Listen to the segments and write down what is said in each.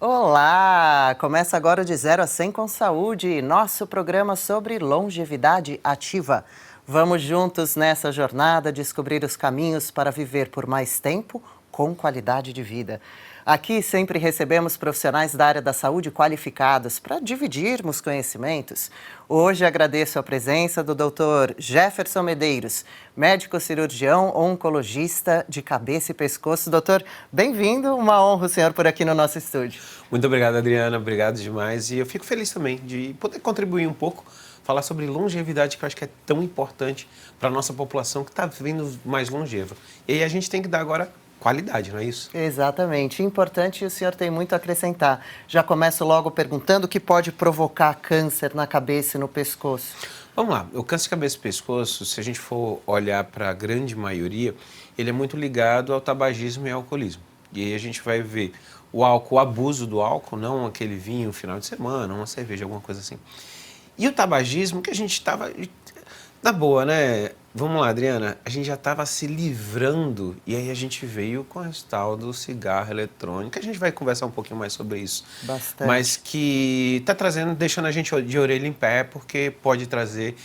Olá! Começa agora o De 0 a 100 com Saúde, nosso programa sobre longevidade ativa. Vamos juntos nessa jornada descobrir os caminhos para viver por mais tempo com qualidade de vida. Aqui sempre recebemos profissionais da área da saúde qualificados para dividirmos conhecimentos. Hoje agradeço a presença do Dr. Jefferson Medeiros, médico cirurgião oncologista de cabeça e pescoço. Doutor, bem-vindo, uma honra o senhor por aqui no nosso estúdio. Muito obrigado, Adriana, obrigado demais. E eu fico feliz também de poder contribuir um pouco, falar sobre longevidade, que eu acho que é tão importante para a nossa população que está vindo mais longeva. E aí a gente tem que dar agora qualidade, não é isso? Exatamente, importante, e o senhor tem muito a acrescentar. Já começo logo perguntando o que pode provocar câncer na cabeça e no pescoço. Vamos lá, o câncer de cabeça e pescoço, se a gente for olhar para a grande maioria, ele é muito ligado ao tabagismo e ao alcoolismo. E aí a gente vai ver o álcool, o abuso do álcool, não aquele vinho final de semana, uma cerveja, alguma coisa assim. E o tabagismo, que a gente estava... Na boa, né? Vamos lá, Adriana, a gente já estava se livrando e aí a gente veio com esse tal do cigarro eletrônico. A gente vai conversar um pouquinho mais sobre isso. Bastante. Mas que está trazendo, deixando a gente de orelha em pé, porque pode trazer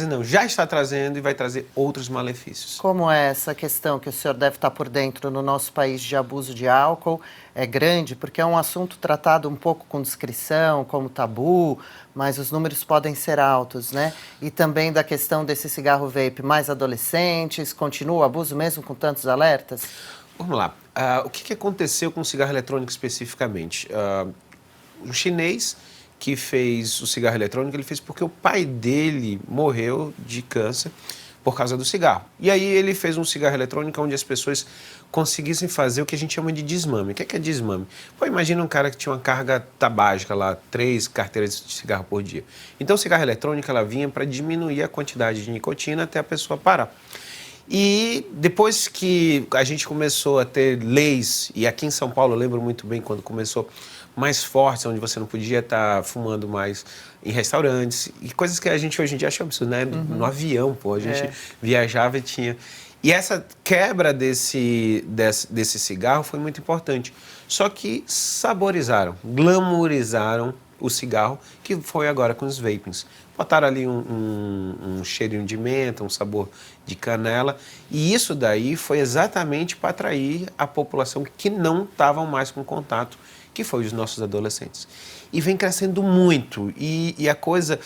não, já está trazendo e vai trazer outros malefícios. Como é essa questão que o senhor deve estar por dentro no nosso país de abuso de álcool? É grande, porque é um assunto tratado um pouco com discrição, como tabu, mas os números podem ser altos, né? E também da questão desse cigarro vape, mais adolescentes, continua o abuso mesmo com tantos alertas? Vamos lá. O que aconteceu com o cigarro eletrônico especificamente? Um chinês que fez o cigarro eletrônico, ele fez porque o pai dele morreu de câncer por causa do cigarro. E aí ele fez um cigarro eletrônico onde as pessoas conseguissem fazer o que a gente chama de desmame. O que é desmame? Pô, imagina um cara que tinha uma carga tabágica lá, 3 carteiras de cigarro por dia. Então o cigarro eletrônico, ela vinha para diminuir a quantidade de nicotina até a pessoa parar. E depois que a gente começou a ter leis, e aqui em São Paulo eu lembro muito bem quando começou, mais fortes, onde você não podia estar fumando mais em restaurantes, e coisas que a gente hoje em dia acha absurdo, né? No avião, pô, a gente viajava e tinha... E essa quebra desse cigarro foi muito importante. Só que saborizaram, glamourizaram o cigarro, que foi agora com os vapings. Botaram ali um cheirinho de menta, um sabor de canela, e isso daí foi exatamente para atrair a população que não estavam mais com contato, que foi os nossos adolescentes. E vem crescendo muito, e a coisa...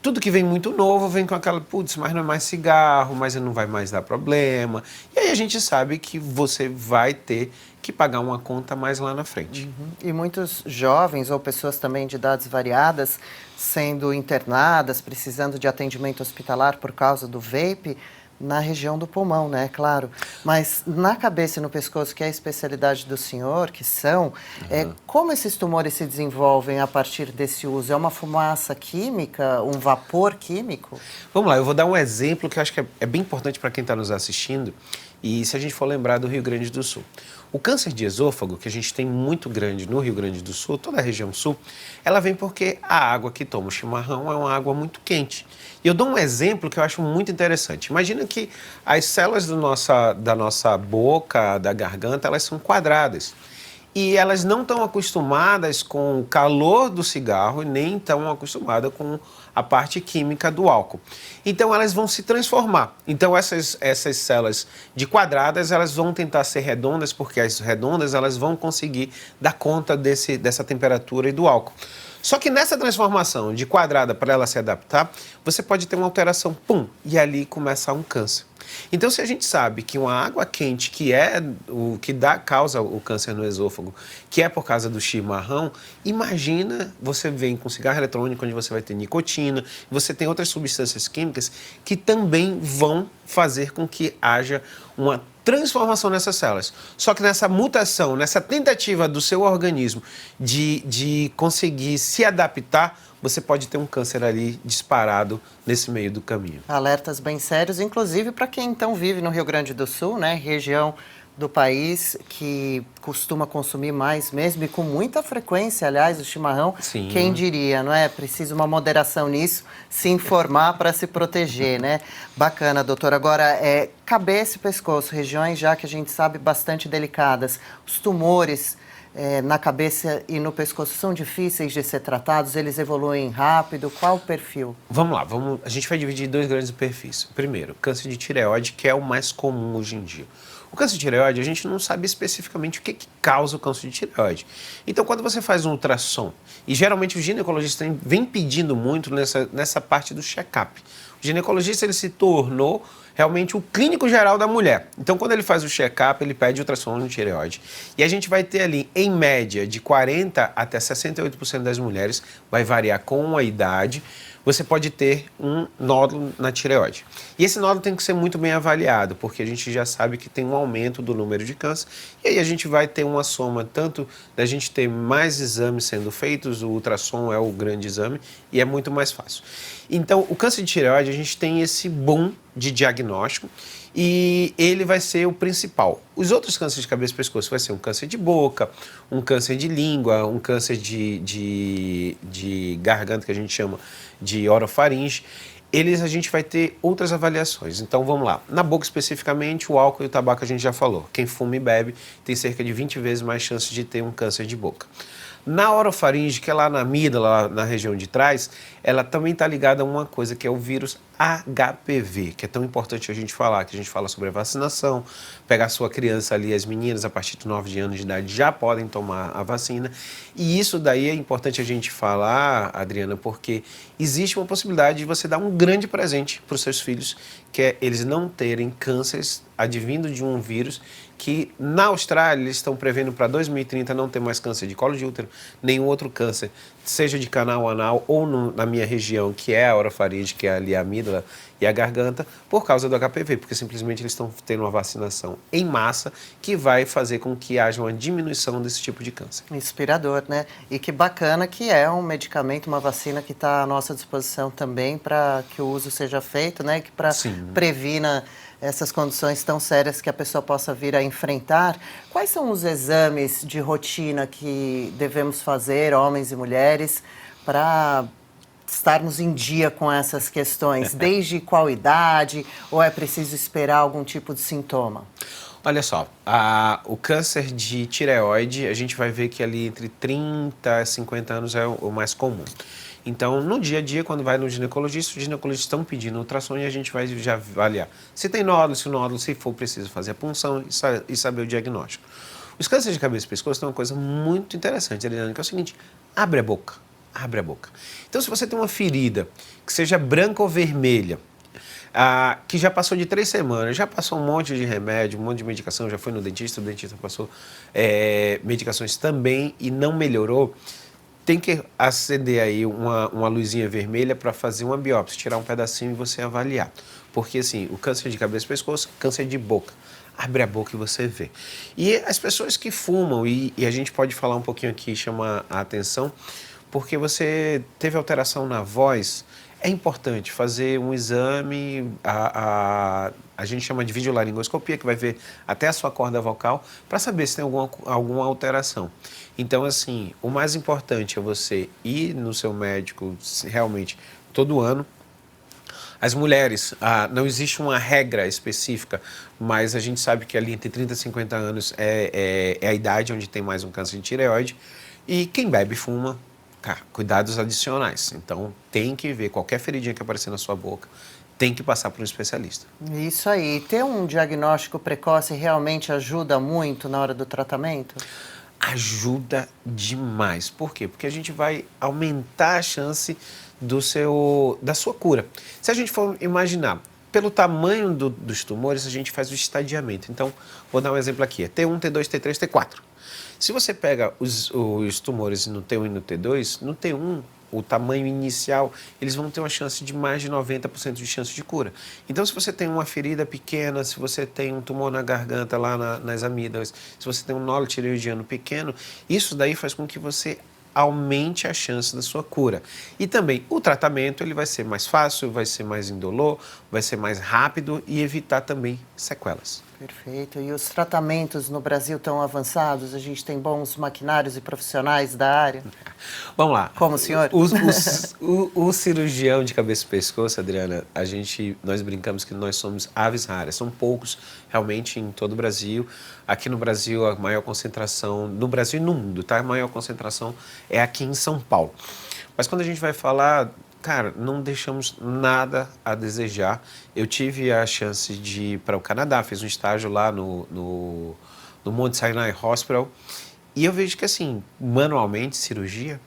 Tudo que vem muito novo vem com aquela, putz, mas não é mais cigarro, mas não vai mais dar problema. E aí a gente sabe que você vai ter que pagar uma conta mais lá na frente. E muitos jovens ou pessoas também de idades variadas sendo internadas, precisando de atendimento hospitalar por causa do vape, na região do pulmão, né? Claro. Mas na cabeça e no pescoço, que é a especialidade do senhor, que são, como esses tumores se desenvolvem a partir desse uso? É uma fumaça química, um vapor químico? Vamos lá, eu vou dar um exemplo que eu acho que é bem importante para quem está nos assistindo, e se a gente for lembrar do Rio Grande do Sul. O câncer de esôfago, que a gente tem muito grande no Rio Grande do Sul, toda a região sul, ela vem porque a água que toma o chimarrão é uma água muito quente. E eu dou um exemplo que eu acho muito interessante. Imagina que as células da nossa boca, da garganta, elas são quadradas. E elas não estão acostumadas com o calor do cigarro e nem estão acostumadas com a parte química do álcool. Então elas vão se transformar. Então essas células de quadradas, elas vão tentar ser redondas, porque as redondas elas vão conseguir dar conta dessa temperatura e do álcool. Só que nessa transformação de quadrada para ela se adaptar, você pode ter uma alteração, pum, e ali começa um câncer. Então, se a gente sabe que uma água quente, que é o que causa o câncer no esôfago, que é por causa do chimarrão, imagina você vem com cigarro eletrônico, onde você vai ter nicotina, você tem outras substâncias químicas que também vão fazer com que haja uma transformação nessas células. Só que nessa mutação, nessa tentativa do seu organismo de conseguir se adaptar, você pode ter um câncer ali disparado nesse meio do caminho. Alertas bem sérios, inclusive para quem então vive no Rio Grande do Sul, né? Região do país que costuma consumir mais mesmo e com muita frequência, aliás, o chimarrão. Sim. Quem diria, não é? Precisa uma moderação nisso, se informar para se proteger, né? Bacana, doutor. Agora, cabeça e pescoço, regiões já que a gente sabe bastante delicadas. Os tumores na cabeça e no pescoço são difíceis de ser tratados? Eles evoluem rápido? Qual o perfil? Vamos lá, a gente vai dividir em dois grandes perfis. Primeiro, câncer de tireoide, que é o mais comum hoje em dia. O câncer de tireoide, a gente não sabe especificamente o que causa o câncer de tireoide. Então, quando você faz um ultrassom, e geralmente o ginecologista vem pedindo muito nessa parte do check-up. O ginecologista, ele se tornou realmente o clínico geral da mulher. Então, quando ele faz o check-up, ele pede ultrassom no tireoide. E a gente vai ter ali, em média, de 40% até 68% das mulheres, vai variar com a idade, você pode ter um nódulo na tireoide. E esse nódulo tem que ser muito bem avaliado, porque a gente já sabe que tem um aumento do número de câncer, e aí a gente vai ter uma soma tanto da gente ter mais exames sendo feitos, o ultrassom é o grande exame, e é muito mais fácil. Então, o câncer de tireoide, a gente tem esse boom de diagnóstico, e ele vai ser o principal. Os outros cânceres de cabeça e pescoço vai ser um câncer de boca, um câncer de língua, um câncer de garganta, que a gente chama de orofaringe. A gente vai ter outras avaliações. Então, vamos lá. Na boca, especificamente, o álcool e o tabaco a gente já falou. Quem fuma e bebe tem cerca de 20 vezes mais chance de ter um câncer de boca. Na orofaringe, que é lá na amígdala, lá na região de trás, ela também está ligada a uma coisa que é o vírus HPV, que é tão importante a gente falar, que a gente fala sobre a vacinação, pegar a sua criança ali, as meninas a partir de 9 anos de idade já podem tomar a vacina. E isso daí é importante a gente falar, Adriana, porque existe uma possibilidade de você dar um grande presente para os seus filhos, que é eles não terem cânceres advindo de um vírus que na Austrália eles estão prevendo para 2030 não ter mais câncer de colo de útero, nenhum outro câncer, seja de canal anal ou na minha região, que é a orofaringe, que é ali a amígdala e a garganta, por causa do HPV, porque simplesmente eles estão tendo uma vacinação em massa que vai fazer com que haja uma diminuição desse tipo de câncer. Inspirador, né? E que bacana que é um medicamento, uma vacina que está à nossa disposição também para que o uso seja feito, né? Que para previna essas condições tão sérias que a pessoa possa vir a enfrentar. Quais são os exames de rotina que devemos fazer, homens e mulheres, para estarmos em dia com essas questões? Desde qual idade? Ou é preciso esperar algum tipo de sintoma? Olha só, o câncer de tireoide, a gente vai ver que ali entre 30 e 50 anos é o mais comum. Então, no dia a dia, quando vai no ginecologista, os ginecologistas estão pedindo ultrassom e a gente vai já avaliar se tem nódulo, se o nódulo, se for preciso fazer a punção e saber o diagnóstico. Os cânceres de cabeça e pescoço têm uma coisa muito interessante, Adriana, que é o seguinte: abre a boca, abre a boca. Então, se você tem uma ferida que seja branca ou vermelha, que já passou de 3 semanas, já passou um monte de remédio, um monte de medicação, já foi no dentista, o dentista passou medicações também e não melhorou, tem que acender aí uma luzinha vermelha para fazer uma biópsia, tirar um pedacinho e você avaliar. Porque assim, o câncer de cabeça e pescoço, câncer de boca. Abre a boca e você vê. E as pessoas que fumam, e a gente pode falar um pouquinho aqui, chamar a atenção, porque você teve alteração na voz, é importante fazer um exame, a gente chama de videolaringoscopia, que vai ver até a sua corda vocal, para saber se tem alguma alteração. Então, assim, o mais importante é você ir no seu médico realmente todo ano. As mulheres, não existe uma regra específica, mas a gente sabe que ali entre 30 e 50 anos é a idade onde tem mais um câncer de tireoide. E quem bebe e fuma, cuidados adicionais. Então, tem que ver qualquer feridinha que aparecer na sua boca, tem que passar por um especialista. Isso aí. Ter um diagnóstico precoce realmente ajuda muito na hora do tratamento? Ajuda demais. Por quê? Porque a gente vai aumentar a chance da sua cura. Se a gente for imaginar, pelo tamanho dos tumores, a gente faz o estadiamento. Então, vou dar um exemplo aqui. É T1, T2, T3, T4. Se você pega os tumores no T1 e no T2, no T1, o tamanho inicial, eles vão ter uma chance de mais de 90% de chance de cura. Então, se você tem uma ferida pequena, se você tem um tumor na garganta, lá nas amígdalas, se você tem um nódulo tireoidiano pequeno, isso daí faz com que você aumente a chance da sua cura. E também o tratamento ele vai ser mais fácil, vai ser mais indolor, vai ser mais rápido e evitar também sequelas. Perfeito. E os tratamentos no Brasil estão avançados? A gente tem bons maquinários e profissionais da área? Vamos lá. Como, senhor? O cirurgião de cabeça e pescoço, Adriana, nós brincamos que nós somos aves raras. São poucos realmente em todo o Brasil. Aqui no Brasil, a maior concentração, no Brasil e no mundo, tá? A maior concentração é aqui em São Paulo. Mas quando a gente vai falar, cara, não deixamos nada a desejar. Eu tive a chance de ir para o Canadá, fiz um estágio lá no Mount Sinai Hospital, e eu vejo que, assim, manualmente, cirurgia,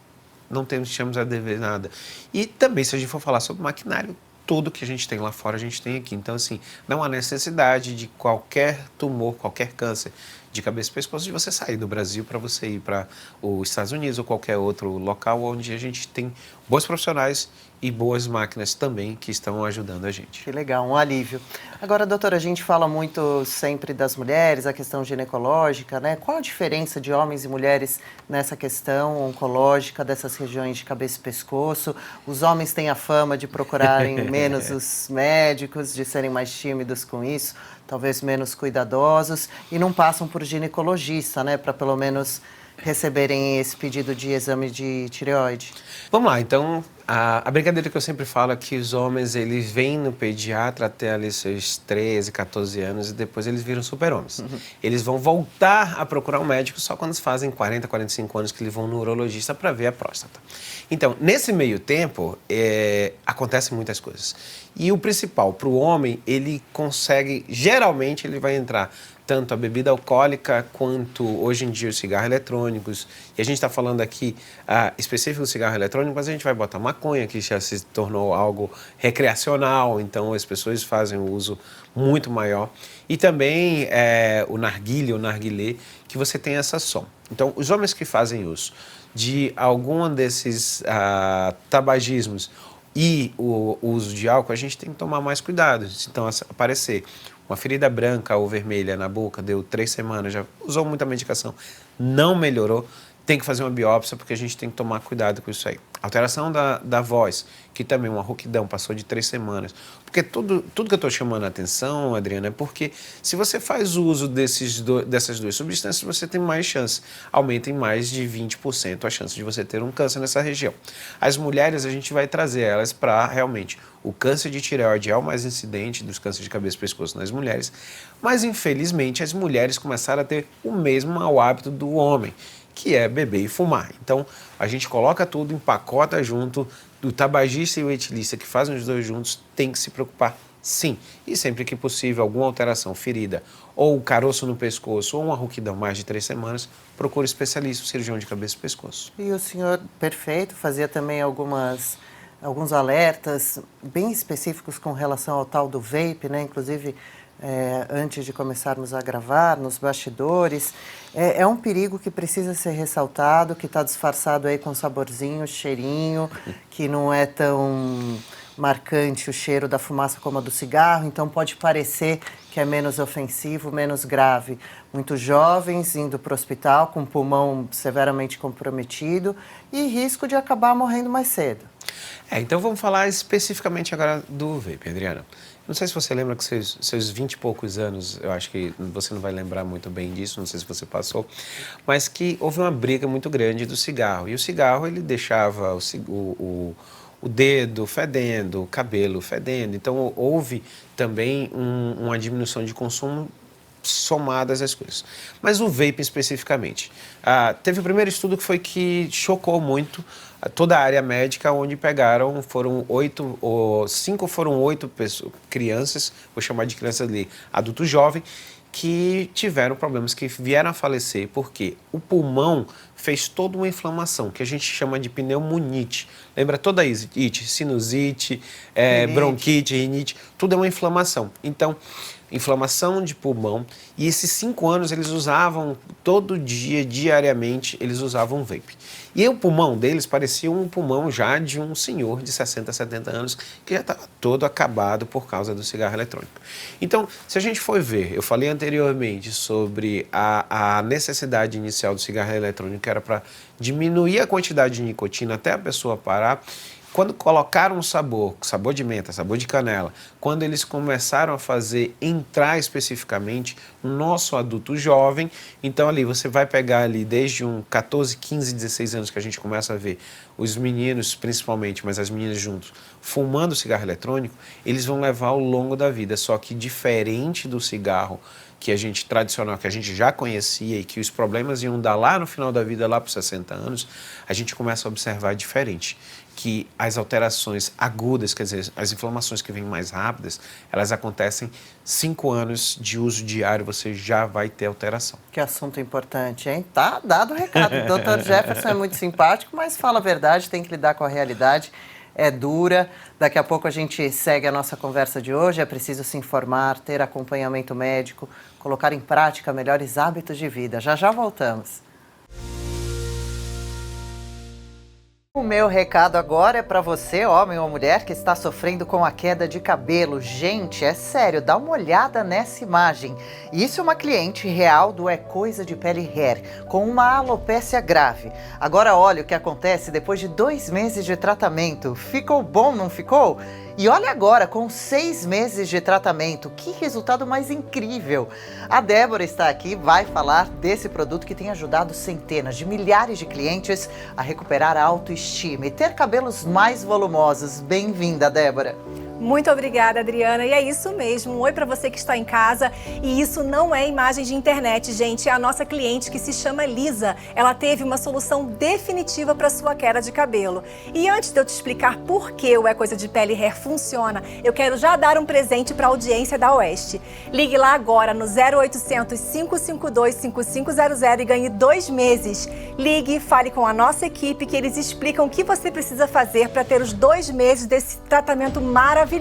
não deixamos a dever nada. E também, se a gente for falar sobre maquinário, tudo que a gente tem lá fora, a gente tem aqui. Então, assim, não há necessidade de qualquer tumor, qualquer câncer de cabeça e pescoço, de você sair do Brasil para você ir para os Estados Unidos ou qualquer outro local onde a gente tem bons profissionais e boas máquinas também que estão ajudando a gente. Que legal, um alívio. Agora, doutora, a gente fala muito sempre das mulheres, a questão ginecológica, né? Qual a diferença de homens e mulheres nessa questão oncológica dessas regiões de cabeça e pescoço? Os homens têm a fama de procurarem menos os médicos, de serem mais tímidos com isso, talvez menos cuidadosos, e não passam por ginecologista, né? Para pelo menos receberem esse pedido de exame de tireoide. Vamos lá, então, a brincadeira que eu sempre falo é que os homens, eles vêm no pediatra até ali seus 13, 14 anos e depois eles viram super-homens. Eles vão voltar a procurar um médico só quando eles fazem 40, 45 anos que eles vão no urologista para ver a próstata. Então, nesse meio tempo, acontecem muitas coisas. E o principal, para o homem, ele consegue, geralmente ele vai entrar tanto a bebida alcoólica quanto, hoje em dia, os cigarros eletrônicos. E a gente está falando aqui específico do cigarro eletrônico, mas a gente vai botar maconha, que já se tornou algo recreacional, então as pessoas fazem um uso muito maior. E também o narguilé, o narguilé, que você tem essa som. Então, os homens que fazem uso de algum desses tabagismos e o uso de álcool, a gente tem que tomar mais cuidado. Então, aparecer uma ferida branca ou vermelha na boca, deu 3 semanas, já usou muita medicação, não melhorou, tem que fazer uma biópsia, porque a gente tem que tomar cuidado com isso aí. Alteração da voz, que também uma rouquidão, passou de 3 semanas. Porque tudo que eu estou chamando a atenção, Adriana, é porque se você faz uso dessas duas substâncias, você tem mais chance, aumenta em mais de 20% a chance de você ter um câncer nessa região. As mulheres, a gente vai trazer elas para realmente, o câncer de tireoide é o mais incidente dos cânceres de cabeça e pescoço nas mulheres, mas infelizmente as mulheres começaram a ter o mesmo mau hábito do homem, que é beber e fumar. Então, a gente coloca tudo, empacota junto, o tabagista e o etilista que fazem os dois juntos tem que se preocupar, sim. E sempre que possível, alguma alteração, ferida, ou caroço no pescoço, ou uma rouquidão mais de 3 semanas, procure especialista, cirurgião de cabeça e pescoço. E o senhor, perfeito, fazia também alguns alertas bem específicos com relação ao tal do vape, né? Inclusive, antes de começarmos a gravar, nos bastidores. É um perigo que precisa ser ressaltado, que está disfarçado aí com saborzinho, cheirinho, que não é tão marcante o cheiro da fumaça como a do cigarro, então pode parecer que é menos ofensivo, menos grave. Muitos jovens indo para o hospital com o pulmão severamente comprometido e risco de acabar morrendo mais cedo. Então vamos falar especificamente agora do vape, Adriana. Não sei se você lembra que seus 20 e poucos anos, eu acho que você não vai lembrar muito bem disso, não sei se você passou, mas que houve uma briga muito grande do cigarro. E o cigarro, ele deixava o dedo fedendo, o cabelo fedendo. Então, houve também uma diminuição de consumo somadas as coisas. Mas o vape especificamente. Teve o primeiro estudo que chocou muito toda a área médica, onde pegaram, foram 8 crianças, vou chamar de crianças ali, adulto jovem, que tiveram problemas, que vieram a falecer, porque o pulmão fez toda uma inflamação, que a gente chama de pneumonite. Lembra toda a it, sinusite, bronquite, rinite, tudo é uma inflamação. Então, inflamação de pulmão, e esses 5 anos eles usavam todo dia, diariamente, eles usavam vape. E o pulmão deles parecia um pulmão já de um senhor de 60, 70 anos, que já estava todo acabado por causa do cigarro eletrônico. Então, se a gente for ver, eu falei anteriormente sobre a necessidade inicial do cigarro eletrônico, que era para diminuir a quantidade de nicotina até a pessoa parar. Quando colocaram um sabor de menta, sabor de canela, quando eles começaram a fazer entrar especificamente o nosso adulto jovem, então ali você vai pegar ali desde um 14, 15, 16 anos que a gente começa a ver os meninos principalmente, mas as meninas juntos, fumando cigarro eletrônico, eles vão levar ao longo da vida, só que diferente do cigarro que a gente tradicional, que a gente já conhecia e que os problemas iam dar lá no final da vida, lá para os 60 anos, a gente começa a observar diferente, que as alterações agudas, quer dizer, as inflamações que vêm mais rápidas, elas acontecem 5 anos de uso diário, você já vai ter alteração. Que assunto importante, hein? Tá dado o recado. O Dr. Jefferson é muito simpático, mas fala a verdade, tem que lidar com a realidade. É dura. Daqui a pouco a gente segue a nossa conversa de hoje. É preciso se informar, ter acompanhamento médico, colocar em prática melhores hábitos de vida. Já já voltamos. O meu recado agora é para você, homem ou mulher, que está sofrendo com a queda de cabelo. Gente, é sério, dá uma olhada nessa imagem. Isso é uma cliente real do É Coisa de Pele Hair, com uma alopécia grave. Agora olha o que acontece depois de 2 meses de tratamento. Ficou bom, não ficou? E olha agora, com 6 meses de tratamento, que resultado mais incrível! A Débora está aqui, vai falar desse produto que tem ajudado centenas de milhares de clientes a recuperar a autoestima e ter cabelos mais volumosos. Bem-vinda, Débora! Muito obrigada, Adriana. E é isso mesmo. Um oi para você que está em casa. E isso não é imagem de internet, gente. É a nossa cliente que se chama Lisa. Ela teve uma solução definitiva para sua queda de cabelo. E antes de eu te explicar por que o É Coisa de Pele Hair funciona, eu quero já dar um presente para a audiência da Oeste. Ligue lá agora no 0800 552 5500 e ganhe 2 meses. Ligue e fale com a nossa equipe que eles explicam o que você precisa fazer para ter os 2 meses desse tratamento maravilhoso.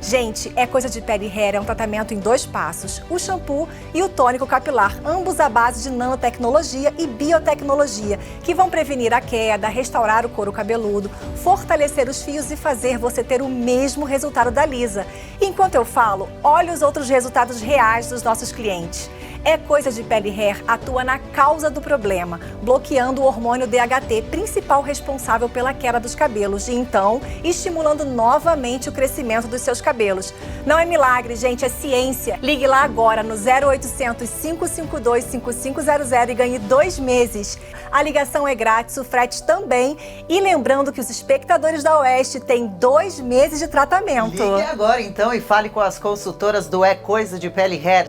Gente, É Coisa de Pele Hair é um tratamento em 2 passos, o shampoo e o tônico capilar, ambos à base de nanotecnologia e biotecnologia, que vão prevenir a queda, restaurar o couro cabeludo, fortalecer os fios e fazer você ter o mesmo resultado da Lisa. Enquanto eu falo, olhe os outros resultados reais dos nossos clientes. É Coisa de Pele Hair atua na causa do problema, bloqueando o hormônio DHT, principal responsável pela queda dos cabelos, e então estimulando novamente o crescimento dos seus cabelos. Não é milagre, gente, é ciência. Ligue lá agora no 0800 552 5500 e ganhe 2 meses. A ligação é grátis, o frete também. E lembrando que os espectadores da Oeste têm 2 meses de tratamento. Ligue agora então e fale com as consultoras do É Coisa de Pele Hair.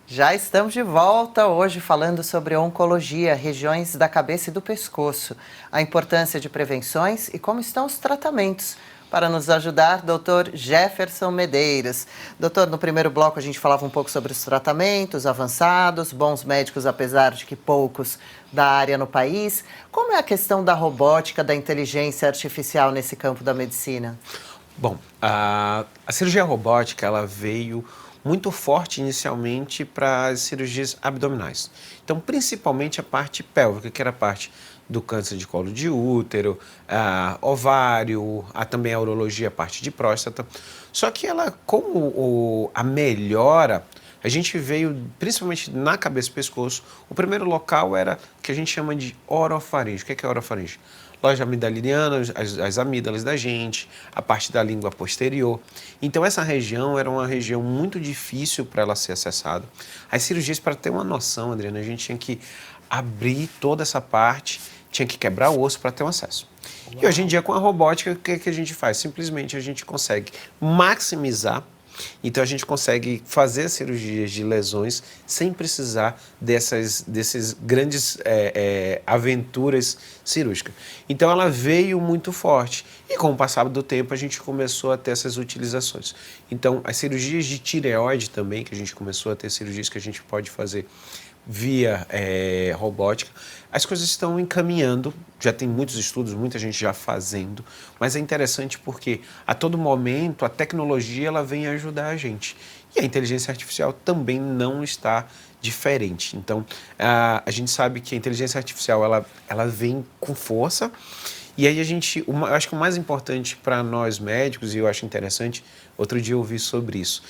Já estamos de volta hoje falando sobre oncologia, regiões da cabeça e do pescoço, a importância de prevenções e como estão os tratamentos. Para nos ajudar, Dr. Jefferson Medeiros. Doutor, no primeiro bloco a gente falava um pouco sobre os tratamentos avançados, bons médicos, apesar de que poucos da área no país. Como é a questão da robótica, da inteligência artificial nesse campo da medicina? Bom, a cirurgia robótica, ela veio muito forte inicialmente para as cirurgias abdominais. Então, principalmente a parte pélvica, que era a parte do câncer de colo de útero, ovário, também a urologia, a parte de próstata. Só que ela, como a melhora, a gente veio, principalmente na cabeça e pescoço, o primeiro local era o que a gente chama de orofaringe. O que é orofaringe? Loja amidaliana, as amígdalas da gente, a parte da língua posterior. Então, essa região era uma região muito difícil para ela ser acessada. As cirurgias, para ter uma noção, Adriana, a gente tinha que abrir toda essa parte, tinha que quebrar o osso para ter um acesso. Uau. E hoje em dia, com a robótica, o que a gente faz? Simplesmente a gente consegue maximizar. Então, a gente consegue fazer cirurgias de lesões sem precisar desses grandes aventuras cirúrgicas. Então, ela veio muito forte. E com o passar do tempo, a gente começou a ter essas utilizações. Então, as cirurgias de tireoide também, que a gente começou a ter cirurgias que a gente pode fazer via robótica, as coisas estão encaminhando, já tem muitos estudos, muita gente já fazendo, mas é interessante porque a todo momento a tecnologia ela vem ajudar a gente. E a inteligência artificial também não está diferente. Então, a gente sabe que a inteligência artificial ela vem com força. E aí eu acho que o mais importante para nós médicos, e eu acho interessante, outro dia eu ouvi sobre isso,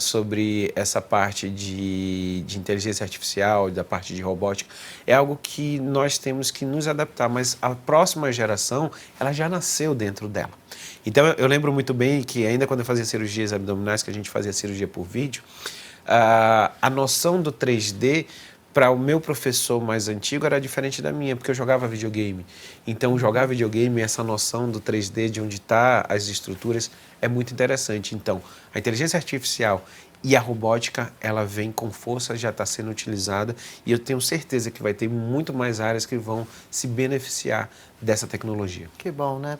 sobre essa parte de inteligência artificial, da parte de robótica, é algo que nós temos que nos adaptar, mas a próxima geração, ela já nasceu dentro dela. Então, eu lembro muito bem que ainda quando eu fazia cirurgias abdominais, que a gente fazia cirurgia por vídeo, a noção do 3D para o meu professor mais antigo era diferente da minha, porque eu jogava videogame. Então, jogar videogame, essa noção do 3D, de onde está as estruturas, é muito interessante. Então, a inteligência artificial e a robótica, ela vem com força, já está sendo utilizada, e eu tenho certeza que vai ter muito mais áreas que vão se beneficiar dessa tecnologia. Que bom, né?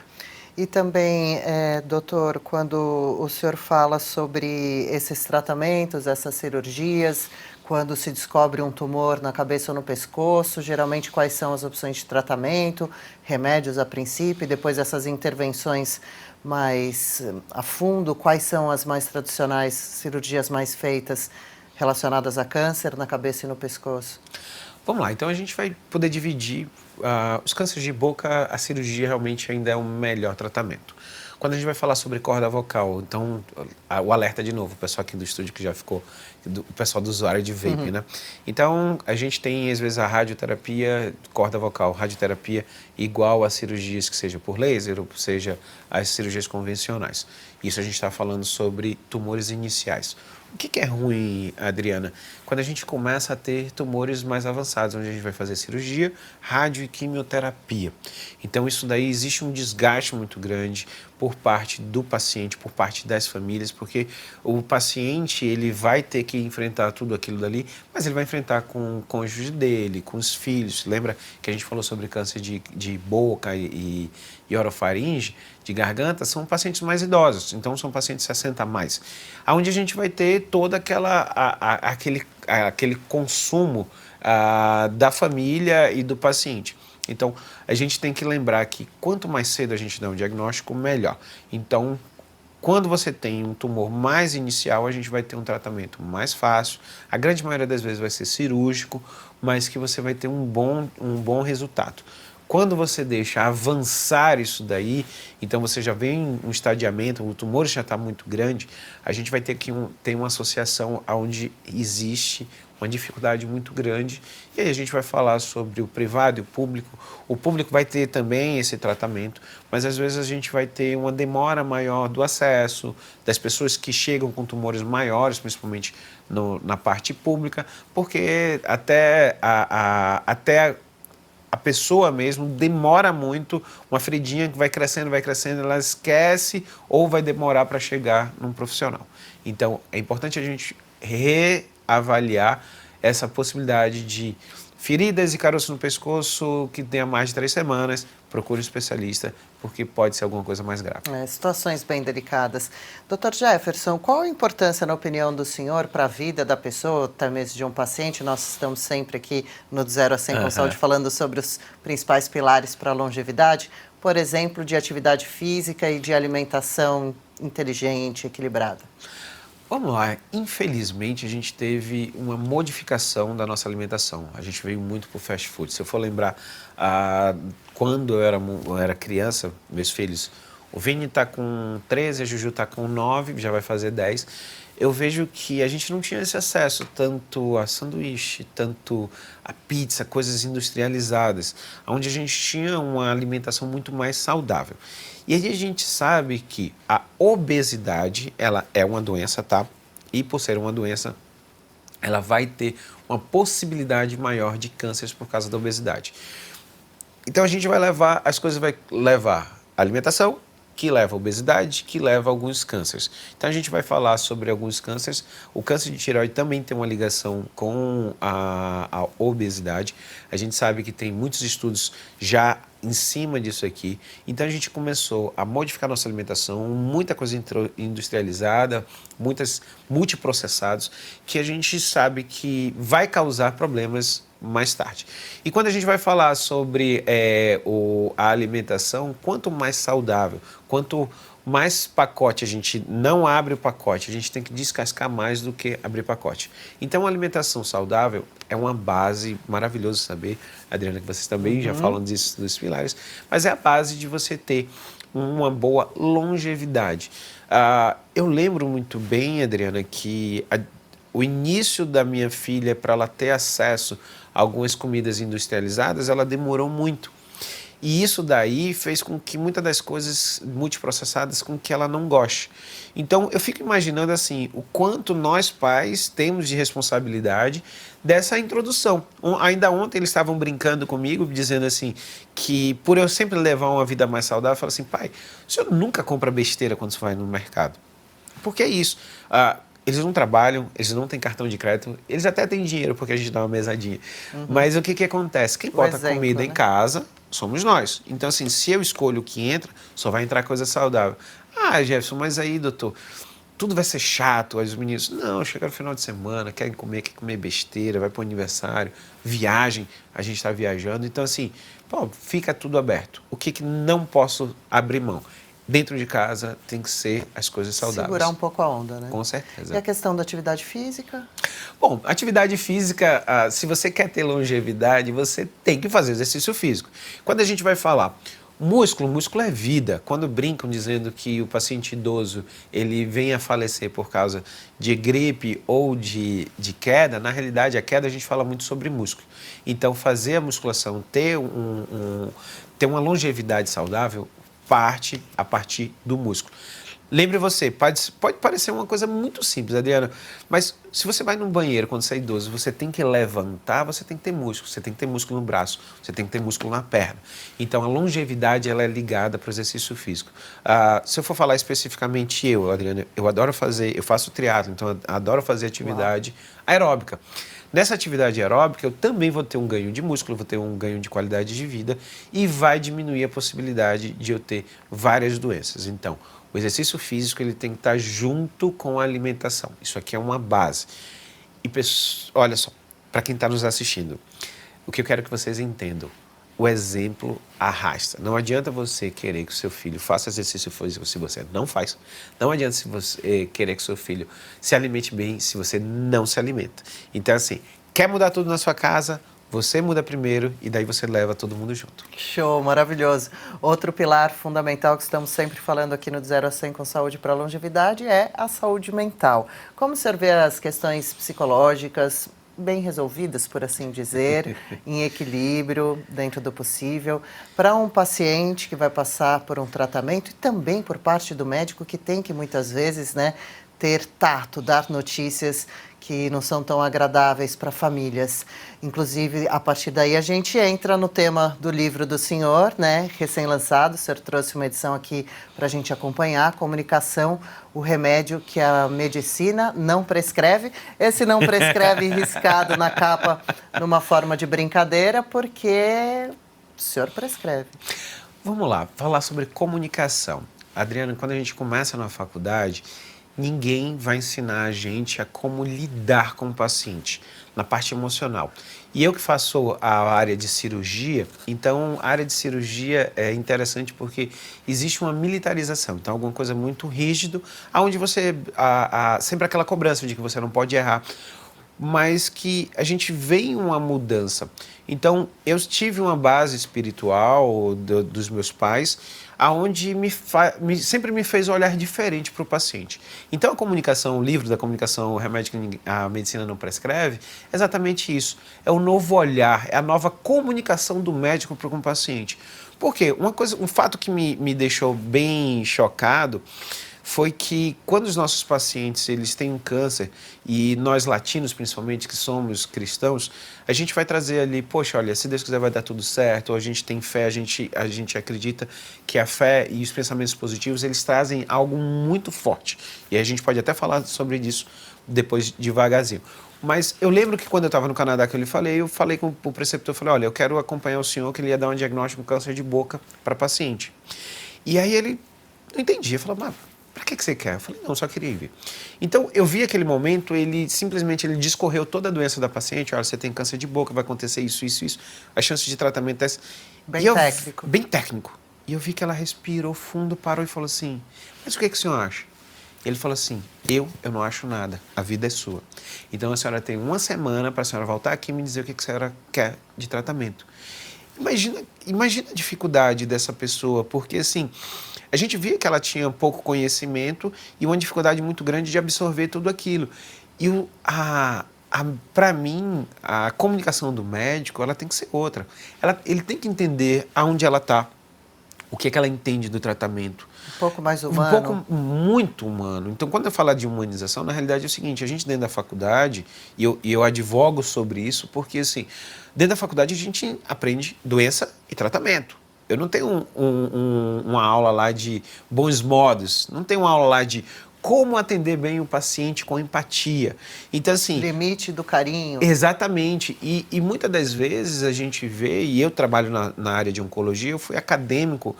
E também, doutor, quando o senhor fala sobre esses tratamentos, essas cirurgias, quando se descobre um tumor na cabeça ou no pescoço, geralmente quais são as opções de tratamento, remédios a princípio, e depois essas intervenções mais a fundo, quais são as mais tradicionais, cirurgias mais feitas relacionadas a câncer na cabeça e no pescoço? Vamos lá, então a gente vai poder dividir os cânceres de boca, a cirurgia realmente ainda é o melhor tratamento. Quando a gente vai falar sobre corda vocal, então o alerta de novo, o pessoal aqui do estúdio que já ficou, o pessoal do usuário de vape, né? Então a gente tem às vezes a radioterapia, corda vocal, radioterapia igual a cirurgias que seja por laser ou seja as cirurgias convencionais. Isso a gente está falando sobre tumores iniciais. O que é ruim, Adriana? Quando a gente começa a ter tumores mais avançados, onde a gente vai fazer cirurgia, rádio e quimioterapia. Então, isso daí existe um desgaste muito grande por parte do paciente, por parte das famílias, porque o paciente ele vai ter que enfrentar tudo aquilo dali, mas ele vai enfrentar com o cônjuge dele, com os filhos. Lembra que a gente falou sobre câncer de boca e orofaringe, de garganta, são pacientes mais idosos, então são pacientes 60 a mais, onde a gente vai ter todo aquele consumo da família e do paciente. Então, a gente tem que lembrar que quanto mais cedo a gente dá um diagnóstico, melhor. Então, quando você tem um tumor mais inicial, a gente vai ter um tratamento mais fácil, a grande maioria das vezes vai ser cirúrgico, mas que você vai ter um bom resultado. Quando você deixa avançar isso daí, então você já vem um estadiamento, o tumor já está muito grande, a gente vai ter que ter uma associação onde existe uma dificuldade muito grande, e aí a gente vai falar sobre o privado e o público vai ter também esse tratamento, mas às vezes a gente vai ter uma demora maior do acesso, das pessoas que chegam com tumores maiores, principalmente na parte pública, porque até a pessoa mesmo demora muito, uma feridinha que vai crescendo, ela esquece ou vai demorar para chegar num profissional. Então, é importante a gente reavaliar essa possibilidade de feridas e caroços no pescoço que tenha mais de 3 semanas, procure um especialista, porque pode ser alguma coisa mais grave. Situações bem delicadas. Dr. Jefferson, qual a importância, na opinião do senhor, para a vida da pessoa, até mesmo de um paciente? Nós estamos sempre aqui no Do Zero a 100 com Saúde falando sobre os principais pilares para a longevidade, por exemplo, de atividade física e de alimentação inteligente, equilibrada. Vamos lá, infelizmente a gente teve uma modificação da nossa alimentação, a gente veio muito para o fast food. Se eu for lembrar, quando eu era criança, meus filhos, o Vini está com 13, a Juju está com 9, já vai fazer 10, eu vejo que a gente não tinha esse acesso tanto a sanduíche, tanto a pizza, coisas industrializadas, onde a gente tinha uma alimentação muito mais saudável. E aí a gente sabe que a obesidade, ela é uma doença, tá? E por ser uma doença, ela vai ter uma possibilidade maior de cânceres por causa da obesidade. Então a gente vai levar, as coisas vai levar a alimentação, que leva a obesidade, que leva a alguns cânceres. Então a gente vai falar sobre alguns cânceres. O câncer de tireoide também tem uma ligação com a obesidade. A gente sabe que tem muitos estudos já em cima disso aqui. Então a gente começou a modificar nossa alimentação, muita coisa industrializada, muitos multiprocessados, que a gente sabe que vai causar problemas mais tarde. E quando a gente vai falar sobre a alimentação, quanto mais saudável, quanto mais pacote a gente não abre o pacote, a gente tem que descascar mais do que abrir pacote. Então, a alimentação saudável é uma base, maravilhoso saber, Adriana, que vocês também já falam disso dos pilares, mas é a base de você ter uma boa longevidade. Eu lembro muito bem, Adriana, que o início da minha filha, para ela ter acesso a algumas comidas industrializadas, ela demorou muito. E isso daí fez com que muitas das coisas multiprocessadas com que ela não goste. Então, eu fico imaginando assim, o quanto nós pais temos de responsabilidade dessa introdução. Ainda ontem eles estavam brincando comigo, dizendo assim, que por eu sempre levar uma vida mais saudável, eu falo assim, pai, o senhor nunca compra besteira quando você vai no mercado. Porque é isso. Eles não trabalham, eles não têm cartão de crédito, eles até têm dinheiro porque a gente dá uma mesadinha. Mas o que acontece? Quem bota exemplo, comida né? em casa somos nós. Então, assim, se eu escolho o que entra, só vai entrar coisa saudável. Jefferson, mas aí, doutor, tudo vai ser chato, os meninos, não, chega no final de semana, quer comer besteira, vai para o aniversário, viagem, a gente está viajando. Então, assim, fica tudo aberto. O que não posso abrir mão? Dentro de casa tem que ser as coisas saudáveis. Segurar um pouco a onda, né? Com certeza. E a questão da atividade física? Bom, atividade física, se você quer ter longevidade, você tem que fazer exercício físico. Quando a gente vai falar músculo é vida. Quando brincam dizendo que o paciente idoso ele vem a falecer por causa de gripe ou de queda, na realidade a queda a gente fala muito sobre músculo. Então fazer a musculação, ter uma longevidade saudável, parte a partir do músculo. Lembre você, pode parecer uma coisa muito simples, Adriana, mas se você vai num banheiro quando você é idoso, você tem que levantar, você tem que ter músculo, você tem que ter músculo no braço, você tem que ter músculo na perna. Então, a longevidade ela é ligada para o exercício físico. Se eu for falar especificamente Adriana, eu faço triatlo, então eu adoro fazer atividade aeróbica. Nessa atividade aeróbica, eu também vou ter um ganho de músculo, vou ter um ganho de qualidade de vida e vai diminuir a possibilidade de eu ter várias doenças. Então, o exercício físico ele tem que estar junto com a alimentação. Isso aqui é uma base. E, olha só, para quem está nos assistindo, o que eu quero que vocês entendam, o exemplo arrasta. Não adianta você querer que o seu filho faça exercício físico se você não faz. Não adianta se você querer que o seu filho se alimente bem se você não se alimenta. Então, assim, quer mudar tudo na sua casa? Você muda primeiro e daí você leva todo mundo junto. Show, maravilhoso. Outro pilar fundamental que estamos sempre falando aqui no De 0 a 100 com saúde para a longevidade é a saúde mental. Como o senhor vê as questões psicológicas bem resolvidas, por assim dizer, em equilíbrio, dentro do possível, para um paciente que vai passar por um tratamento e também por parte do médico que tem que muitas vezes, né, ter tato, dar notícias que não são tão agradáveis para famílias. Inclusive, a partir daí a gente entra no tema do livro do senhor, né, recém-lançado. O senhor trouxe uma edição aqui para a gente acompanhar, Comunicação, o remédio que a medicina não prescreve. Esse não prescreve riscado na capa numa forma de brincadeira, porque o senhor prescreve. Vamos lá, falar sobre comunicação. Adriana, quando a gente começa na faculdade, ninguém vai ensinar a gente a como lidar com o paciente, na parte emocional. E eu que faço a área de cirurgia, então a área de cirurgia é interessante porque existe uma militarização, então alguma coisa muito rígido, onde você, sempre aquela cobrança de que você não pode errar, mas que a gente vê em uma mudança. Então, eu tive uma base espiritual dos meus pais, aonde sempre me fez olhar diferente para o paciente. Então, a comunicação, o livro da comunicação, o remédio que a medicina não prescreve, é exatamente isso. É o novo olhar, é a nova comunicação do médico para com o paciente. Por quê? Um fato que me deixou bem chocado foi que quando os nossos pacientes eles têm um câncer, e nós latinos principalmente, que somos cristãos, a gente vai trazer ali, poxa, olha, se Deus quiser vai dar tudo certo, ou a gente tem fé, a gente acredita que a fé e os pensamentos positivos, eles trazem algo muito forte. E a gente pode até falar sobre isso depois devagarzinho. Mas eu lembro que quando eu estava no Canadá que eu falei com o preceptor, eu falei, olha, eu quero acompanhar o senhor que ele ia dar um diagnóstico de câncer de boca para paciente. E aí ele não entendia, falou, mas para que você quer? Eu falei, não, só queria ver. Então, eu vi aquele momento, ele simplesmente discorreu toda a doença da paciente, olha, você tem câncer de boca, vai acontecer isso, a chance de tratamento é essa. Bem técnico. Bem técnico. E eu vi que ela respirou fundo, parou e falou assim, mas o que o senhor acha? Ele falou assim, eu não acho nada, a vida é sua. Então, a senhora tem uma semana para a senhora voltar aqui e me dizer o que a senhora quer de tratamento. Imagina a dificuldade dessa pessoa, porque assim, a gente via que ela tinha pouco conhecimento e uma dificuldade muito grande de absorver tudo aquilo. E para mim, a comunicação do médico, ela tem que ser outra. Ele tem que entender aonde ela está, o que é que ela entende do tratamento. Um pouco mais humano. Um pouco muito humano. Então, quando eu falar de humanização, na realidade é o seguinte, a gente dentro da faculdade, e eu advogo sobre isso, porque assim, dentro da faculdade a gente aprende doença e tratamento. Eu não tenho uma aula lá de bons modos, não tenho uma aula lá de como atender bem o paciente com empatia. Então, assim... Limite do carinho. Exatamente. E muitas das vezes a gente vê, e eu trabalho na área de oncologia, eu fui acadêmico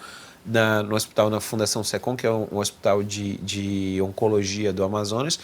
no hospital, na Fundação SECOM, que é um hospital de oncologia do Amazonas,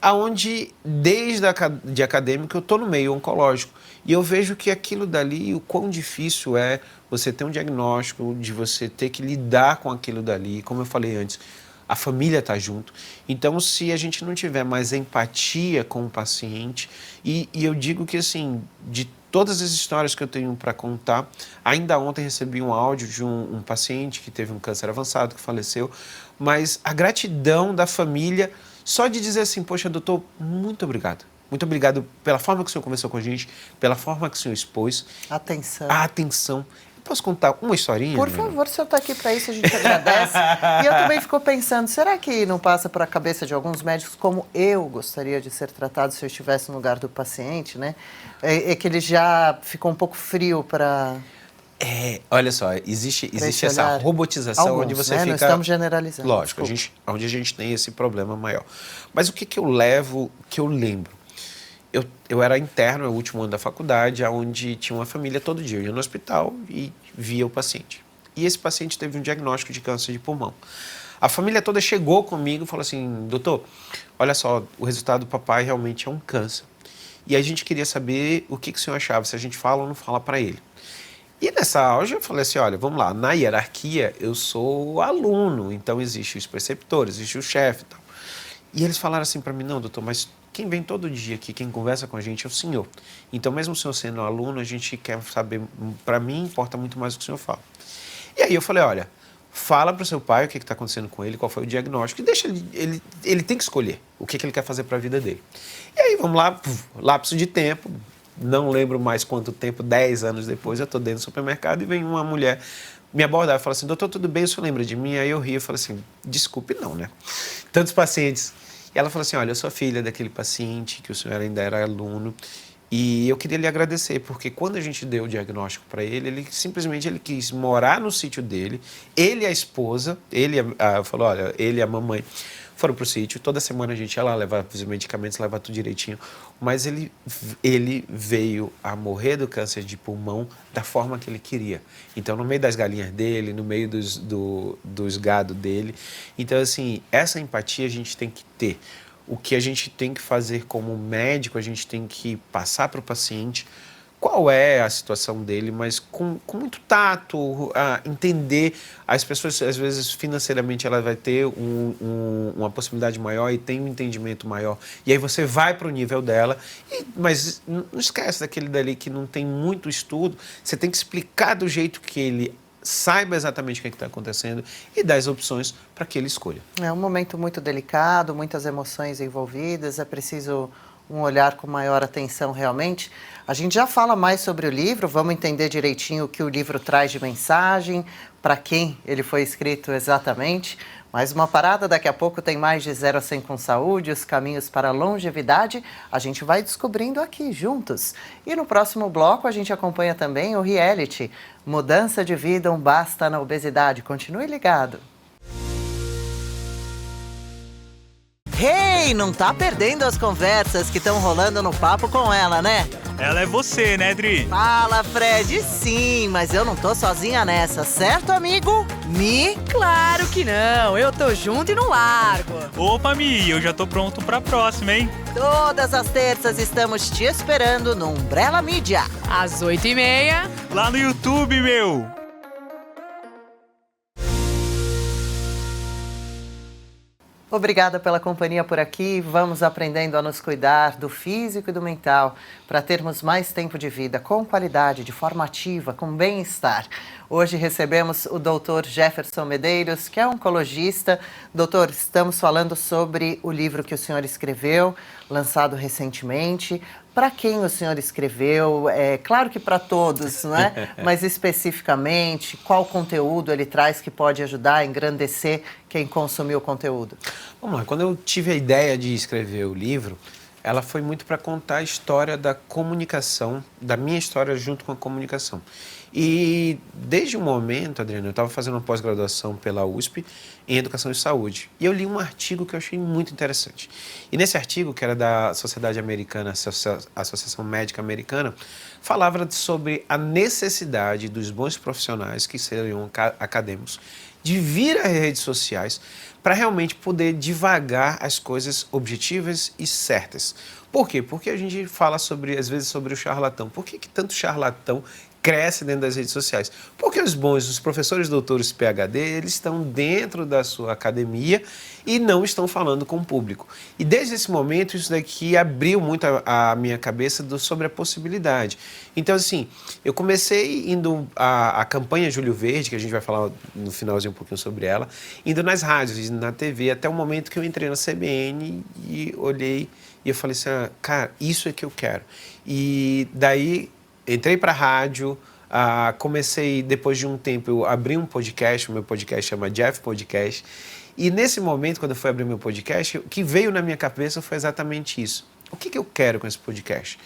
aonde desde de acadêmico eu estou no meio oncológico. E eu vejo que aquilo dali, o quão difícil é você ter um diagnóstico, de você ter que lidar com aquilo dali, como eu falei antes, a família está junto. Então, se a gente não tiver mais empatia com o paciente, e eu digo que, assim, de todas as histórias que eu tenho para contar, ainda ontem recebi um áudio de um paciente que teve um câncer avançado, que faleceu, mas a gratidão da família, só de dizer assim, poxa, doutor, muito obrigado. Muito obrigado pela forma que o senhor conversou com a gente, pela forma que o senhor expôs. Atenção. A atenção. Posso contar uma historinha? Por favor, o senhor está aqui para isso, a gente agradece. E eu também fico pensando, será que não passa por a cabeça de alguns médicos como eu gostaria de ser tratado se eu estivesse no lugar do paciente, né? É que ele já ficou um pouco frio para... Olha só, existe essa robotização alguns, onde você né? fica... Não estamos generalizando. Lógico, onde a gente tem esse problema maior. Mas o que eu levo, que eu lembro? Eu era interno, no último ano da faculdade, onde tinha uma família todo dia. Eu ia no hospital e via o paciente. E esse paciente teve um diagnóstico de câncer de pulmão. A família toda chegou comigo e falou assim, doutor, olha só, o resultado do papai realmente é um câncer. E a gente queria saber o que o senhor achava, se a gente fala ou não fala para ele. E nessa aula eu falei assim, olha, vamos lá, na hierarquia eu sou aluno, então existe os preceptores, existe o chefe e tal. E eles falaram assim para mim, não, doutor, mas quem vem todo dia aqui, quem conversa com a gente é o senhor. Então, mesmo o senhor sendo aluno, a gente quer saber, para mim, importa muito mais o que o senhor fala. E aí eu falei, olha, fala para o seu pai o que está acontecendo com ele, qual foi o diagnóstico, e deixa ele tem que escolher o que ele quer fazer para a vida dele. E aí, vamos lá, lapso de tempo, não lembro mais quanto tempo, 10 anos depois, eu estou dentro do supermercado e vem uma mulher me abordar e fala assim, doutor, tudo bem, o senhor lembra de mim? Aí eu ri e falei assim, desculpe não, né? Tantos pacientes. E ela falou assim, olha, eu sou filha daquele paciente, que o senhor ainda era aluno, e eu queria lhe agradecer, porque quando a gente deu o diagnóstico para ele, ele simplesmente quis morar no sítio dele, ele e a esposa, falou, olha, ele e a mamãe foram para o sítio, toda semana a gente ia lá levar os medicamentos, levar tudo direitinho, mas ele veio a morrer do câncer de pulmão da forma que ele queria. Então, no meio das galinhas dele, no meio dos gado dele. Então, assim, essa empatia a gente tem que ter. O que a gente tem que fazer como médico, a gente tem que passar para o paciente qual é a situação dele, mas com muito tato, entender. As pessoas, às vezes, financeiramente, ela vai ter uma possibilidade maior e tem um entendimento maior. E aí você vai para o nível dela, mas não esquece daquele dali que não tem muito estudo. Você tem que explicar do jeito que ele saiba exatamente o que está acontecendo e dar as opções para que ele escolha. É um momento muito delicado, muitas emoções envolvidas, é preciso um olhar com maior atenção realmente. A gente já fala mais sobre o livro, vamos entender direitinho o que o livro traz de mensagem, para quem ele foi escrito exatamente. Mais uma parada, daqui a pouco tem mais de 0 a 100 com saúde, os caminhos para a longevidade, a gente vai descobrindo aqui juntos. E no próximo bloco a gente acompanha também o reality, Mudança de Vida, um Basta na Obesidade. Continue ligado. Hey, não tá perdendo as conversas que estão rolando no Papo com Ela, né? Ela é você, né, Dri? Fala, Fred, sim, mas eu não tô sozinha nessa, certo, amigo? Mi? Claro que não, eu tô junto e não largo. Opa, Mi, eu já tô pronto pra próxima, hein? Todas as terças estamos te esperando no Umbrella Mídia. Às 8h30. Lá no YouTube, meu! Obrigada pela companhia por aqui. Vamos aprendendo a nos cuidar do físico e do mental para termos mais tempo de vida com qualidade, de forma ativa, com bem-estar. Hoje recebemos o doutor Jefferson Medeiros, que é oncologista. Doutor, estamos falando sobre o livro que o senhor escreveu, lançado recentemente. Para quem o senhor escreveu? É claro que para todos, não é? Mas especificamente, qual conteúdo ele traz que pode ajudar a engrandecer quem consumiu o conteúdo? Vamos lá, quando eu tive a ideia de escrever o livro, ela foi muito para contar a história da comunicação, da minha história junto com a comunicação. E desde o momento, Adriana, eu estava fazendo uma pós-graduação pela USP em Educação e Saúde. E eu li um artigo que eu achei muito interessante. E nesse artigo, que era da Sociedade Americana, Associação Médica Americana, falava sobre a necessidade dos bons profissionais, que seriam acadêmicos, de vir às redes sociais para realmente poder divagar as coisas objetivas e certas. Por quê? Porque a gente fala às vezes sobre o charlatão. Por que tanto charlatão cresce dentro das redes sociais? Porque os professores, doutores, PhD, eles estão dentro da sua academia e não estão falando com o público. E desde esse momento, isso daqui abriu muito a minha cabeça sobre a possibilidade. Então, assim, eu comecei indo a campanha Júlio Verde, que a gente vai falar no finalzinho um pouquinho sobre ela, indo nas rádios, indo na TV, até o momento que eu entrei na CBN e olhei e eu falei assim, cara, isso é que eu quero. E daí entrei para a rádio, comecei, depois de um tempo, eu abri um podcast, o meu podcast chama Jeff Podcast, e nesse momento, quando eu fui abrir meu podcast, o que veio na minha cabeça foi exatamente isso. O que eu quero com esse podcast?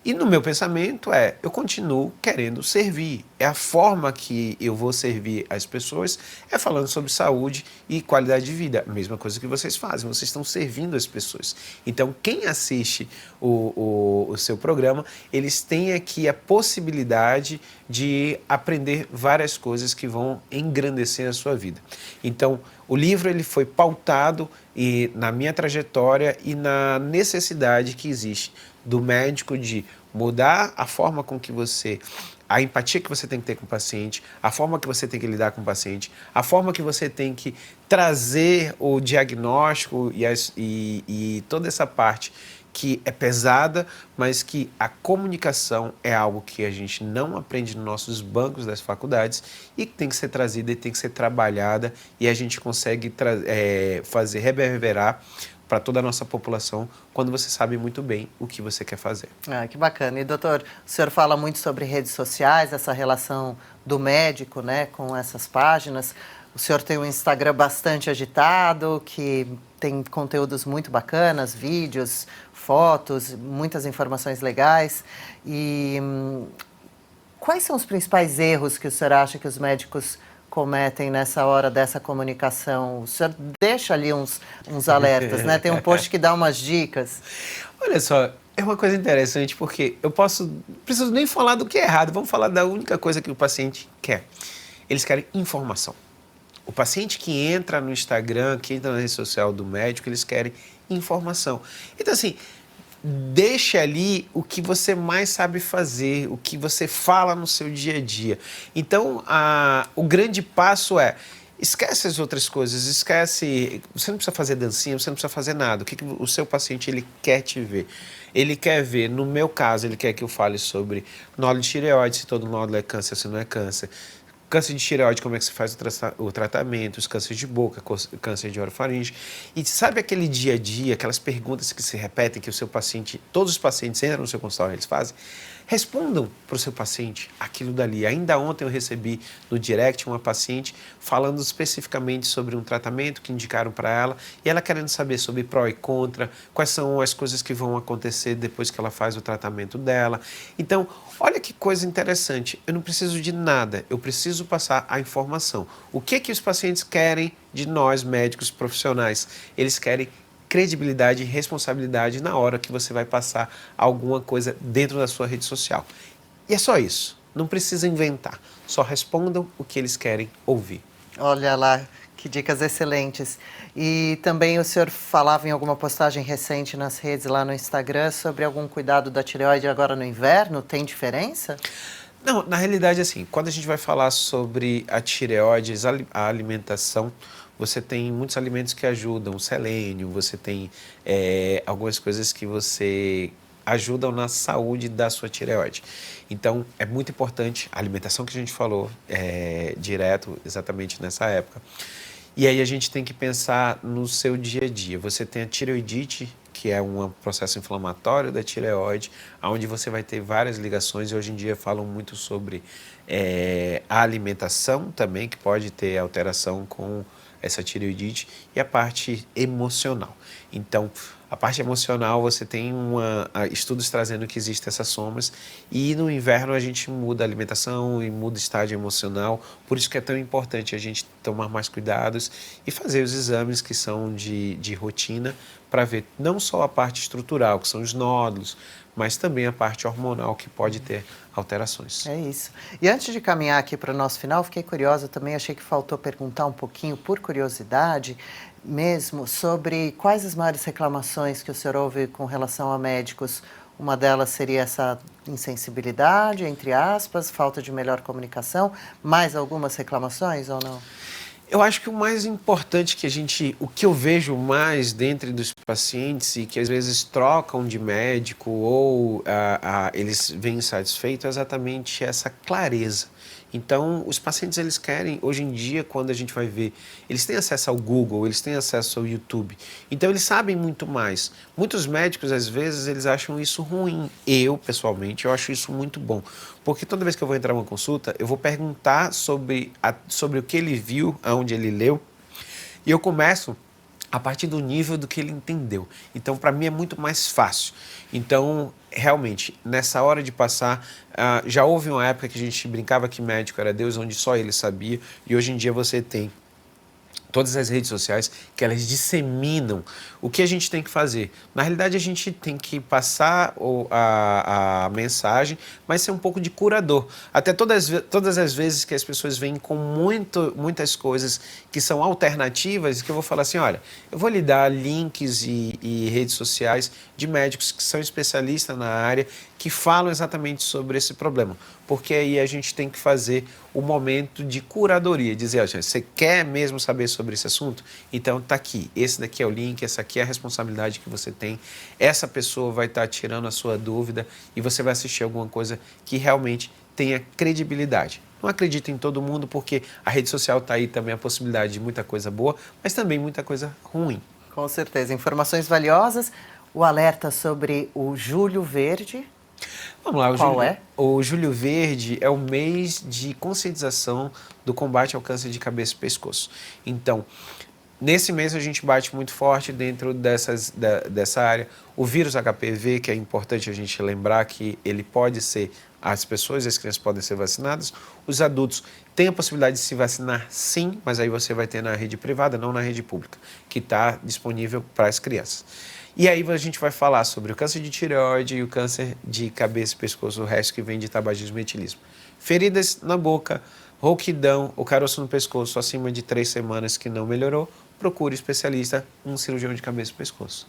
E no meu pensamento eu continuo querendo servir. É a forma que eu vou servir as pessoas, falando sobre saúde e qualidade de vida. A mesma coisa que vocês fazem, vocês estão servindo as pessoas. Então, quem assiste o seu programa, eles têm aqui a possibilidade de aprender várias coisas que vão engrandecer a sua vida. Então, o livro ele foi pautado na minha trajetória e na necessidade que existe do médico de mudar a forma com que a empatia que você tem que ter com o paciente, a forma que você tem que lidar com o paciente, a forma que você tem que trazer o diagnóstico e toda essa parte que é pesada, mas que a comunicação é algo que a gente não aprende nos nossos bancos das faculdades e que tem que ser trazida e tem que ser trabalhada e a gente consegue fazer reverberar para toda a nossa população, quando você sabe muito bem o que você quer fazer. Que bacana. E, doutor, o senhor fala muito sobre redes sociais, essa relação do médico, né, com essas páginas. O senhor tem um Instagram bastante agitado, que tem conteúdos muito bacanas, vídeos, fotos, muitas informações legais. E quais são os principais erros que o senhor acha que os médicos cometem nessa hora dessa comunicação? O senhor deixa ali uns alertas, né? Tem um post que dá umas dicas. Olha só, é uma coisa interessante porque não preciso nem falar do que é errado, vamos falar da única coisa que o paciente quer. Eles querem informação. O paciente que entra no Instagram, que entra na rede social do médico, eles querem informação. Então, assim, deixe ali o que você mais sabe fazer, o que você fala no seu dia a dia. Então, o grande passo esquece as outras coisas, você não precisa fazer dancinha, você não precisa fazer nada. O que o seu paciente ele quer te ver? Ele quer ver, no meu caso, ele quer que eu fale sobre nódulo de tireoide, se todo nódulo é câncer, se não é câncer. Câncer de tireoide, como é que se faz o tratamento, os cânceres de boca, câncer de orofaringe. E sabe aquele dia a dia, aquelas perguntas que se repetem, que o seu paciente, todos os pacientes entram no seu consultório, eles fazem? Respondam para o seu paciente aquilo dali. Ainda ontem eu recebi no direct uma paciente falando especificamente sobre um tratamento que indicaram para ela e ela querendo saber sobre pró e contra, quais são as coisas que vão acontecer depois que ela faz o tratamento dela. Então, olha que coisa interessante, eu não preciso de nada, eu preciso passar a informação. O que os pacientes querem de nós, médicos profissionais? Eles querem credibilidade e responsabilidade na hora que você vai passar alguma coisa dentro da sua rede social. E é só isso, não precisa inventar, só respondam o que eles querem ouvir. Olha lá, que dicas excelentes. E também o senhor falava em alguma postagem recente nas redes lá no Instagram sobre algum cuidado da tireoide agora no inverno, tem diferença? Não, na realidade, assim, quando a gente vai falar sobre a tireoide, a alimentação, você tem muitos alimentos que ajudam, selênio, você tem algumas coisas que você ajudam na saúde da sua tireoide. Então, é muito importante a alimentação que a gente falou direto, exatamente nessa época. E aí a gente tem que pensar no seu dia a dia. Você tem a tireoidite, que é um processo inflamatório da tireoide, onde você vai ter várias ligações, e hoje em dia falam muito sobre a alimentação também, que pode ter alteração com essa tireoidite, e a parte emocional. Então, a parte emocional, você tem estudos trazendo que existem essas somas, e no inverno a gente muda a alimentação e muda o estágio emocional, por isso que é tão importante a gente tomar mais cuidados e fazer os exames que são de rotina, para ver não só a parte estrutural, que são os nódulos, mas também a parte hormonal, que pode ter alterações. É isso. E antes de caminhar aqui para o nosso final, fiquei curiosa também, achei que faltou perguntar um pouquinho, por curiosidade mesmo, sobre quais as maiores reclamações que o senhor ouve com relação a médicos. Uma delas seria essa insensibilidade, entre aspas, falta de melhor comunicação. Mais algumas reclamações ou não? Eu acho que o mais importante o que eu vejo mais dentre dos pacientes e que às vezes trocam de médico ou eles vêm insatisfeitos é exatamente essa clareza. Então, os pacientes, eles querem, hoje em dia, quando a gente vai ver, eles têm acesso ao Google, eles têm acesso ao YouTube, então eles sabem muito mais. Muitos médicos, às vezes, eles acham isso ruim. Eu, pessoalmente, eu acho isso muito bom, porque toda vez que eu vou entrar numa consulta, eu vou perguntar sobre o que ele viu, aonde ele leu, e eu começo a partir do nível do que ele entendeu. Então, para mim, é muito mais fácil. Então, realmente, nessa hora de passar, já houve uma época que a gente brincava que médico era Deus, onde só ele sabia, e hoje em dia você tem todas as redes sociais que elas disseminam o que a gente tem que fazer. Na realidade, a gente tem que passar a mensagem, mas ser um pouco de curador. Até todas as vezes que as pessoas vêm com muitas coisas que são alternativas, que eu vou falar assim, olha, eu vou lhe dar links e redes sociais de médicos que são especialistas na área, que falam exatamente sobre esse problema. Porque aí a gente tem que fazer o momento de curadoria, dizer, olha, você quer mesmo saber sobre esse assunto? Então tá aqui, esse daqui é o link, essa aqui é a responsabilidade que você tem, essa pessoa vai estar tirando a sua dúvida e você vai assistir alguma coisa que realmente tenha credibilidade. Não acredita em todo mundo, porque a rede social está aí também a possibilidade de muita coisa boa, mas também muita coisa ruim. Com certeza. Informações valiosas. O alerta sobre o Julho Verde. Vamos lá, Qual é? O Julho Verde é o mês de conscientização do combate ao câncer de cabeça e pescoço. Então, nesse mês a gente bate muito forte dentro dessa área. O vírus HPV, que é importante a gente lembrar que ele pode ser, as crianças podem ser vacinadas, os adultos têm a possibilidade de se vacinar sim, mas aí você vai ter na rede privada, não na rede pública, que está disponível para as crianças. E aí a gente vai falar sobre o câncer de tireoide e o câncer de cabeça e pescoço, o resto que vem de tabagismo e etilismo. Feridas na boca, rouquidão, o caroço no pescoço acima de 3 semanas que não melhorou, procure especialista, um cirurgião de cabeça e pescoço.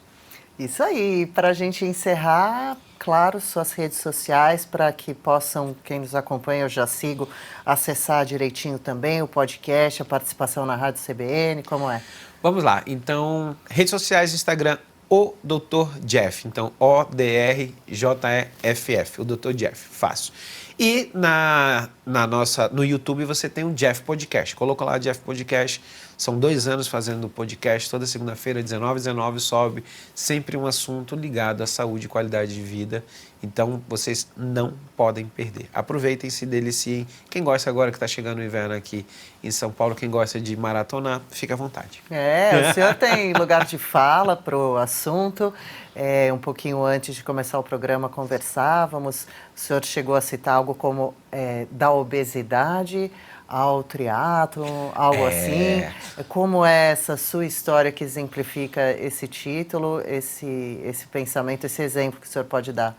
Isso aí. Para a gente encerrar, claro, suas redes sociais, para que possam, quem nos acompanha, eu já sigo, acessar direitinho também o podcast, a participação na Rádio CBN, como é? Vamos lá. Então, redes sociais, Instagram, o Dr. Jeff. Então, O-D-R-J-E-F-F, o Dr. Jeff, fácil. E no YouTube você tem o Jeff Podcast. Coloca lá Jeff Podcast. São 2 anos fazendo podcast. Toda segunda-feira, 19h19, sobe sempre um assunto ligado à saúde e qualidade de vida. Então, vocês não podem perder. Aproveitem e se deliciem. Quem gosta agora que está chegando o inverno aqui em São Paulo, quem gosta de maratonar, fica à vontade. O senhor tem lugar de fala para o assunto. Um pouquinho antes de começar o programa, conversávamos. O senhor chegou a citar algo como da obesidade ao triatlon, algo assim. Como é essa sua história que exemplifica esse título, esse pensamento, esse exemplo que o senhor pode dar?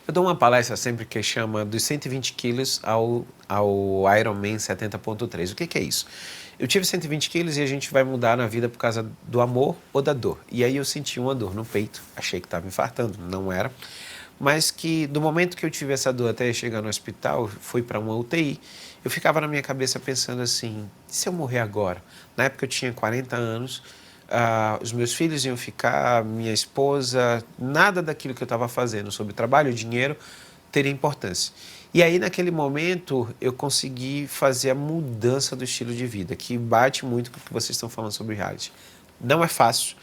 Eu dou uma palestra sempre que chama dos 120 quilos ao Ironman 70.3. O que é isso? Eu tive 120 quilos e a gente vai mudar na vida por causa do amor ou da dor. E aí eu senti uma dor no peito, achei que estava infartando, não era. Mas que do momento que eu tive essa dor até chegar no hospital, fui para uma UTI, eu ficava na minha cabeça pensando assim, e se eu morrer agora? Na época eu tinha 40 anos, os meus filhos iam ficar, minha esposa, nada daquilo que eu estava fazendo sobre trabalho, dinheiro, teria importância. E aí, naquele momento, eu consegui fazer a mudança do estilo de vida, que bate muito com o que vocês estão falando sobre reality. Não é fácil.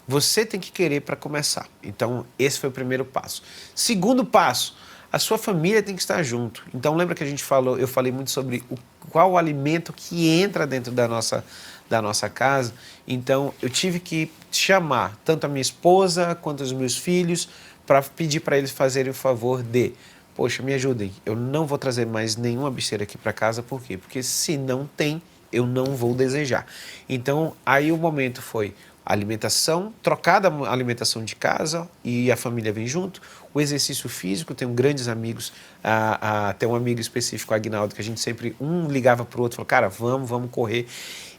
Você tem que querer para começar. Então, esse foi o primeiro passo. Segundo passo, a sua família tem que estar junto. Então, lembra que eu falei muito sobre qual o alimento que entra dentro da nossa casa. Então, eu tive que chamar tanto a minha esposa quanto os meus filhos para pedir para eles fazerem o favor de: poxa, me ajudem, eu não vou trazer mais nenhuma besteira aqui para casa. Por quê? Porque se não tem, eu não vou desejar. Então, aí o momento foi a alimentação, trocada a alimentação de casa e a família vem junto. O exercício físico, tenho grandes amigos, tem um amigo específico, o Agnaldo, que a gente sempre, ligava para o outro, falou: cara, vamos correr.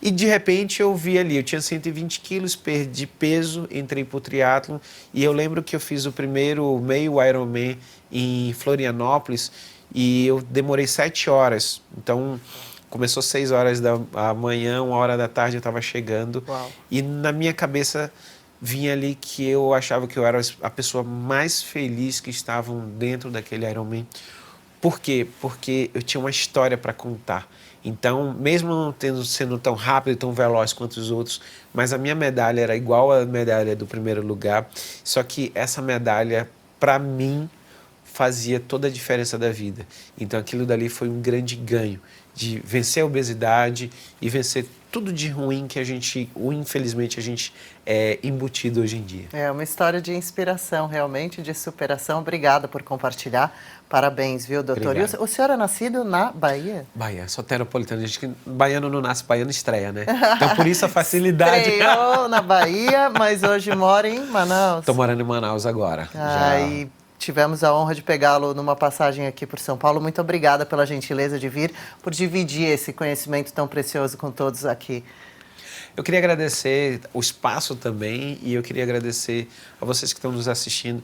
E de repente eu vi ali, eu tinha 120 quilos, perdi peso, entrei para o triatlon, e eu lembro que eu fiz o primeiro meio Ironman em Florianópolis e eu demorei 7 horas. Então, começou 6 horas da manhã, 1 hora da tarde eu estava chegando. Uau. E na minha cabeça vinha ali que eu achava que eu era a pessoa mais feliz que estavam dentro daquele Ironman. Por quê? Porque eu tinha uma história para contar. Então, mesmo não sendo tão rápido e tão veloz quanto os outros, mas a minha medalha era igual à medalha do primeiro lugar, só que essa medalha, para mim, fazia toda a diferença da vida. Então, aquilo dali foi um grande ganho, de vencer a obesidade e vencer tudo de ruim que infelizmente, a gente é embutido hoje em dia. É uma história de inspiração, realmente, de superação. Obrigada por compartilhar. Parabéns, viu, doutor? Obrigado. E o senhor é nascido na Bahia? Bahia, soteropolitano. Gente que baiano não nasce, baiano estreia, né? Então, por isso a facilidade. Estreou na Bahia, mas hoje mora em Manaus. Estou morando em Manaus agora. E tivemos a honra de pegá-lo numa passagem aqui por São Paulo. Muito obrigada pela gentileza de vir, por dividir esse conhecimento tão precioso com todos aqui. Eu queria agradecer o espaço também e eu queria agradecer a vocês que estão nos assistindo.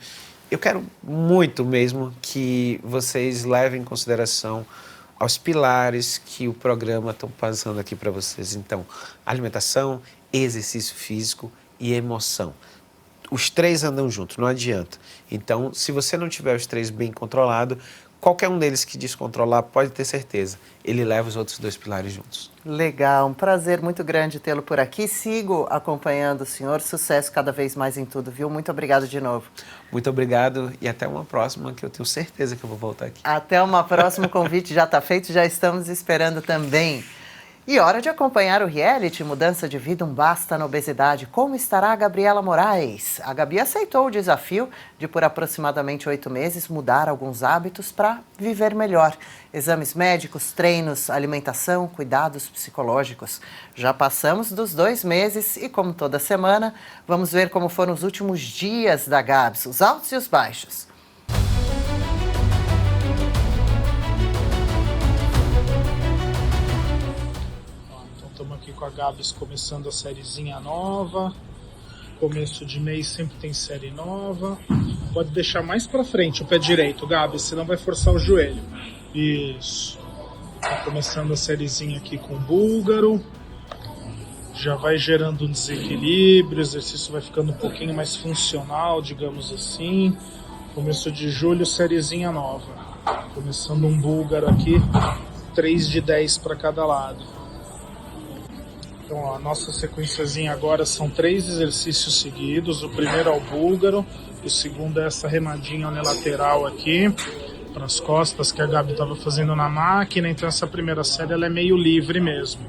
Eu quero muito mesmo que vocês levem em consideração aos pilares que o programa está passando aqui para vocês. Então, alimentação, exercício físico e emoção. Os 3 andam juntos, não adianta. Então, se você não tiver os 3 bem controlados, qualquer um deles que descontrolar, pode ter certeza, ele leva os outros 2 pilares juntos. Legal, um prazer muito grande tê-lo por aqui. Sigo acompanhando o senhor. Sucesso cada vez mais em tudo, viu? Muito obrigado de novo. Muito obrigado e até uma próxima, que eu tenho certeza que eu vou voltar aqui. Até uma próxima, o convite já está feito, já estamos esperando também. E hora de acompanhar o reality Mudança de Vida, Basta na Obesidade. Como estará a Gabriela Moraes? A Gabi aceitou o desafio de, por aproximadamente 8 meses, mudar alguns hábitos para viver melhor. Exames médicos, treinos, alimentação, cuidados psicológicos. Já passamos dos 2 meses e, como toda semana, vamos ver como foram os últimos dias da Gabs, os altos e os baixos. Estamos aqui com a Gabs começando a sériezinha nova. Começo de mês sempre tem série nova. Pode deixar mais pra frente o pé direito, Gabs, senão vai forçar o joelho. Isso. Tá começando a sériezinha aqui com o búlgaro. Já vai gerando um desequilíbrio, o exercício vai ficando um pouquinho mais funcional, digamos assim. Começo de julho, sériezinha nova. Começando um búlgaro aqui, 3 de 10 para cada lado. Então, ó, a nossa sequenciazinha agora são 3 exercícios seguidos. O primeiro é o búlgaro, o segundo é essa remadinha unilateral aqui, para as costas, que a Gabi estava fazendo na máquina. Então essa primeira série ela é meio livre mesmo.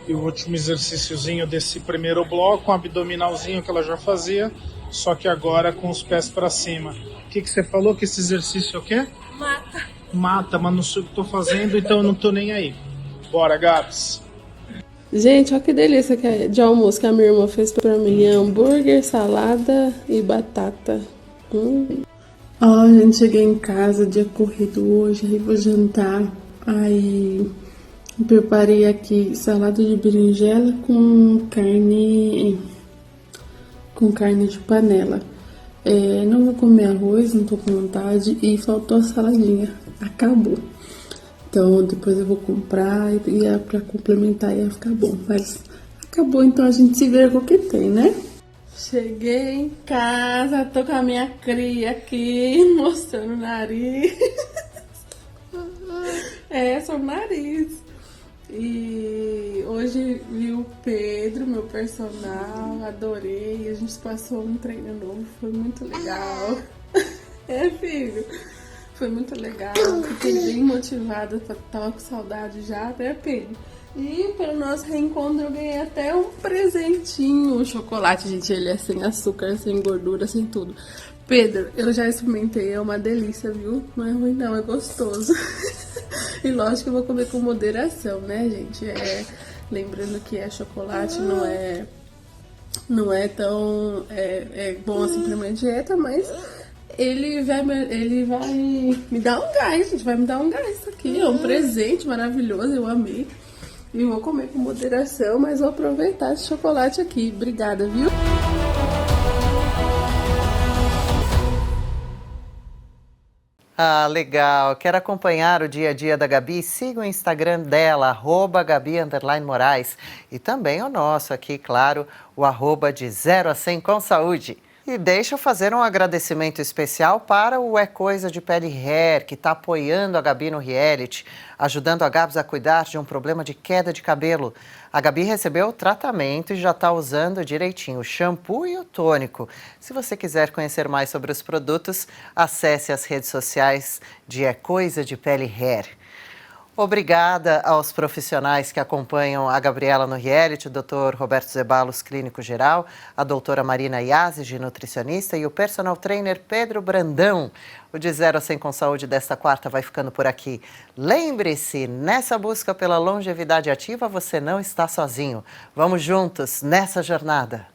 E o último exercíciozinho desse primeiro bloco, um abdominalzinho que ela já fazia, só que agora com os pés para cima. O que você falou que esse exercício é o quê? Mata, mas não sei o que estou fazendo, então eu não estou nem aí. Bora, Gabs! Gente, olha que delícia que é de almoço que a minha irmã fez pra mim. Hambúrguer, salada e batata. Ó, gente, cheguei em casa, dia corrido hoje, aí vou jantar. Aí preparei aqui salada de berinjela com carne de panela. Não vou comer arroz, não tô com vontade, e faltou a saladinha. Acabou. Então depois eu vou comprar e pra complementar ia ficar bom. Mas Acabou, então a gente se vê com o que tem, né? Cheguei em casa, tô com a minha cria aqui, mostrando o nariz. Só o nariz. E hoje vi o Pedro, meu personal, adorei. A gente passou um treino novo, foi muito legal. Filho, foi muito legal. Fiquei bem motivada, tava com saudade já, né, Pedro? E pelo nosso reencontro eu ganhei até um presentinho, um chocolate, gente, ele é sem açúcar, sem gordura, sem tudo. Pedro, eu já experimentei, é uma delícia, viu? Não é ruim não, é gostoso. E lógico que eu vou comer com moderação, né, gente? Lembrando que chocolate, não é tão bom assim pra minha dieta, mas ele vai me dar um gás, gente, vai me dar um gás isso aqui. É um presente maravilhoso, eu amei. E vou comer com moderação, mas vou aproveitar esse chocolate aqui. Obrigada, viu? Ah, legal. Quer acompanhar o dia a dia da Gabi? Siga o Instagram dela, @Gabi_Moraes. E também o nosso aqui, claro, o @ de 0 a 100 com saúde. E deixa eu fazer um agradecimento especial para o É Coisa de Pele Hair, que está apoiando a Gabi no reality, ajudando a Gabs a cuidar de um problema de queda de cabelo. A Gabi recebeu o tratamento e já está usando direitinho o shampoo e o tônico. Se você quiser conhecer mais sobre os produtos, acesse as redes sociais de É Coisa de Pele Hair. Obrigada aos profissionais que acompanham a Gabriela no reality, o Dr. Roberto Zeballos, clínico geral, a doutora Marina Yazid, nutricionista, e o personal trainer Pedro Brandão. O De 0 a 100 com Saúde desta quarta vai ficando por aqui. Lembre-se, nessa busca pela longevidade ativa, você não está sozinho. Vamos juntos nessa jornada.